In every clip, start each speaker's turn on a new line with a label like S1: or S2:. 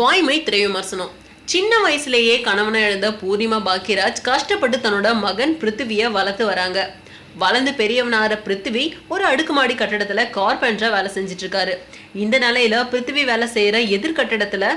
S1: வாய்மை திரை விமர்சனம். சின்ன வயசுலேயே கணவனை இழந்த பூர்ணிமா பாக்கியராஜ் கஷ்டப்பட்டு தன்னோட மகன் பிருத்திவியை வளர்த்து வராங்க. வளர்ந்து பெரியவனார பிருத்திவி ஒரு அடுக்குமாடி கட்டடத்துல கார்பெண்டரா வேலை செஞ்சுட்டு இருக்காரு. இந்த நிலையில பிருத்திவி வேலை செய்யற எதிர்கட்டடத்துல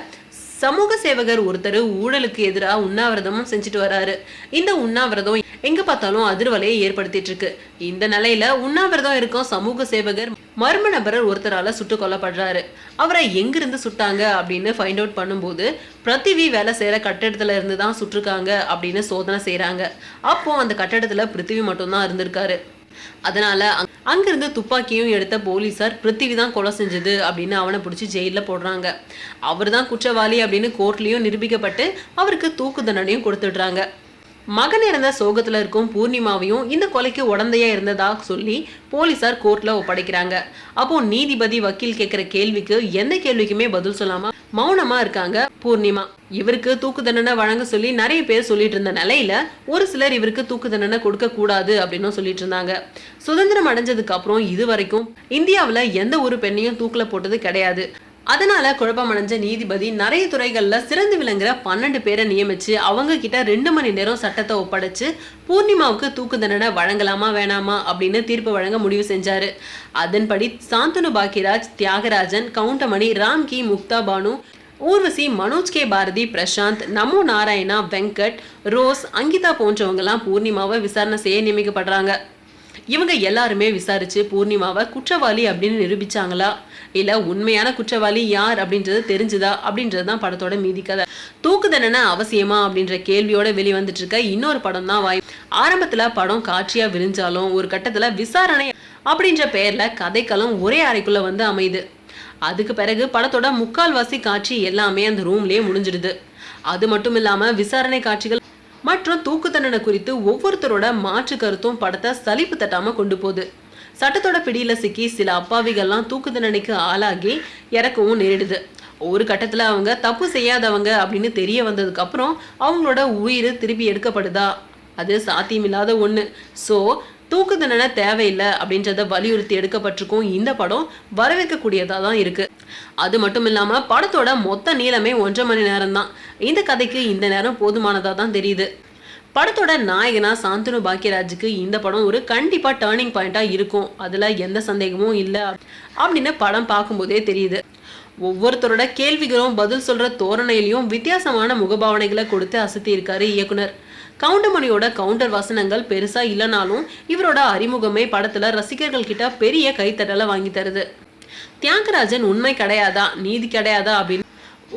S1: சமூக சேவகர் ஒருத்தர் ஊழலுக்கு எதிராக உண்ணாவிரதமும் செஞ்சுட்டு வராரு. இந்த உண்ணாவிரதம் எங்க பார்த்தாலும் அதிர்வலையை ஏற்படுத்திட்டு இருக்கு. இந்த நிலையில உண்ணாவிரதம் இருக்கும் சமூக சேவகர் மர்ம நபர் ஒருத்தரால சுட்டு கொல்லப்படுறாரு. அவரை எங்கிருந்து சுட்டாங்க அப்படின்னு ஃபைண்ட் அவுட் பண்ணும்போது பிருத்திவி வேலை செய்யற கட்டடத்துல இருந்து தான் சுட்டிருக்காங்க அப்படின்னு சோதனை செய்யறாங்க. அப்போ அந்த கட்டடத்துல பிருத்திவி மட்டும்தான் இருந்திருக்காரு. அதனால அங்கிருந்து துப்பாக்கியும் எடுத்த போலீசார் பிருத்திவி தான் கொலை செஞ்சது அப்படின்னு அவனை பிடிச்சி ஜெயில போடுறாங்க. அவர் தான் குற்றவாளி அப்படின்னு கோர்ட்லயும் நிரூபிக்கப்பட்டு அவருக்கு தூக்கு தண்டனையும் கொடுத்துடுறாங்க. மகன் இறந்த சோகத்துல இருக்கும் பூர்ணிமாவையும் இந்த கொலைக்கு உடந்தையா இருந்ததா சொல்லி போலீசார் கோர்ட்ல ஒப்படைக்கிறாங்க. அப்போ நீதிபதி வக்கீல் கேட்கிற கேள்விக்கு எந்த கேள்விக்குமே பதில் சொல்லாம மௌனமா இருக்காங்க பூர்ணிமா. இவருக்கு தூக்கு தண்டனை வழங்க சொல்லி நிறைய பேர் சொல்லிட்டு இருந்த நிலையில ஒரு சிலர் இவருக்கு தூக்கு தண்டனை கொடுக்க கூடாது அப்படின்னு சொல்லிட்டு இருந்தாங்க. சுதந்திரம் அடைஞ்சதுக்கு அப்புறம் இதுவரைக்கும் இந்தியாவுல எந்த ஒரு பெண்ணையும் தூக்குல போட்டது கிடையாது. அதனால குழப்பமடைஞ்ச நீதிபதி நிறைய துறைகள்ல சிறந்து விளங்குற 12 பேரை நியமிச்சு அவங்க கிட்ட 2 மணி நேரம் சட்டத்தை ஒப்படைச்சு பூர்ணிமாவுக்கு தூக்கு தண்டனை வழங்கலாமா வேணாமா அப்படின்னு தீர்ப்பு வழங்க முடிவு செஞ்சாரு. அதன்படி சாந்தனு பாக்கியராஜ், தியாகராஜன், கவுண்டமணி, ராம்கி, முக்தா பானு, ஊர்வசி, மனோஜ் கே பாரதி, பிரசாந்த், நமோ நாராயணா, வெங்கட், ரோஸ், அங்கிதா போன்றவங்க எல்லாம் பூர்ணிமாவை விசாரணை செய்ய நியமிக்கப்படுறாங்க. இவங்க எல்லாருமே விசாரிச்சு பூர்ணிமாவை குற்றவாளி அப்படின்னு நிரூபிச்சாங்களா இல்ல உண்மையான குற்றவாளி யார் அப்படின்றது தெரிஞ்சுதா அப்படின்றதுதான் படத்தோட மீதி கதை. தூக்கு தண்டனை அவசியமா அப்படின்ற கேள்வியோட வெளிவந்துட்டு இருக்க இன்னொரு படம் தான் வாய். ஆரம்பத்துல படம் காட்சியா விரிஞ்சாலும் ஒரு கட்டத்துல விசாரணை அப்படின்ற பெயர்ல கதைக்களம் ஒரே அறைக்குள்ள வந்து அமையுது. அதுக்கு பிறகு படத்தோட முக்கால்வாசி காட்சி எல்லாமே அந்த ரூம்லயே முடிஞ்சிடுது. அது மட்டும் இல்லாம விசாரணை காட்சிகள் மற்றும் தூக்கு தண்டனை குறித்து ஒவ்வொருத்தரோட மாற்று கருத்தும் படத்தை சலிப்பு தட்டாம கொண்டு போகுது. சட்டத்தோட பிடியில சிக்கி சில அப்பாவிகள்லாம் தூக்கு தண்டனைக்கு ஆளாகி இறக்கவும் நேரிடுது. ஒரு கட்டத்துல அவங்க தப்பு செய்யாதவங்க அப்படின்னு தெரிய வந்ததுக்கு அப்புறம் அவங்களோட உயிர் திருப்பி எடுக்கப்படுதா, அது சாத்தியமில்லாத ஒண்ணு. சோ தூக்கு தண்டனை தேவையில்லை அப்படின்றத வலியுறுத்தி எடுக்கப்பட்டிருக்கும் இந்த படம் வரவேற்கக்கூடியதா தான் இருக்கு. அது மட்டும் இல்லாம படத்தோட மொத்த நீளமே 1.5 மணி நேரம் தான். இந்த கதைக்கு இந்த நேரம் போதுமானதா தான் தெரியுது. படத்தோட நாயகனா சாந்தனு பாக்கியராஜுக்கு இந்த படம் ஒரு கண்டிப்பா டேர்னிங் பாயிண்டா இருக்கும், அதுல எந்த சந்தேகமும் இல்லை அப்படின்னு படம் பார்க்கும்போதே தெரியுது. ஒவ்வொருத்தரோட கேள்விகளும் பதில் சொல்ற தோரணையிலையும் வித்தியாசமான முகபாவனைகளை கொடுத்து அசத்தி இருக்காரு இயக்குனர். கவுண்டமணியோட கவுண்டர் வசனங்கள் பெருசா இல்லைனாலும் இவரோட அறிமுகமே படத்துல ரசிகர்கள் கிட்ட பெரிய கைத்தட்டலை வாங்கி தருது. தியாகராஜன் உண்மை கிடையாதா நீதி கிடையாதா அப்படின்னு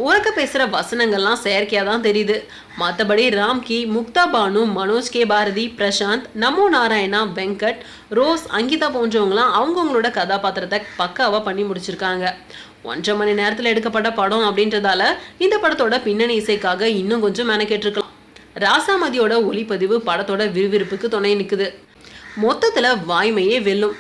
S1: உறக்க பேசுற வசனங்கள்லாம் செயற்கையா தான் தெரியுது. மற்றபடி ராம்கி, முக்தா பானு, மனோஜ் கே பாரதி, பிரசாந்த், நமோ நாராயணா, வெங்கட், ரோஸ், அங்கிதா போன்றவங்களாம் அவங்கவுங்களோட கதாபாத்திரத்தை பக்காவா பண்ணி முடிச்சிருக்காங்க. 1.5 மணி நேரத்துல எடுக்கப்பட்ட படம் அப்படின்றதால இந்த படத்தோட பின்னணி இசைக்காக இன்னும் கொஞ்சம் மெனக்கெட்டிருக்கலாம். ராசாமதியோட ஒளிப்பதிவு படத்தோட விறுவிறுப்புக்கு துணை நிக்குது. மொத்தத்துல வாய்மையே வெல்லும்.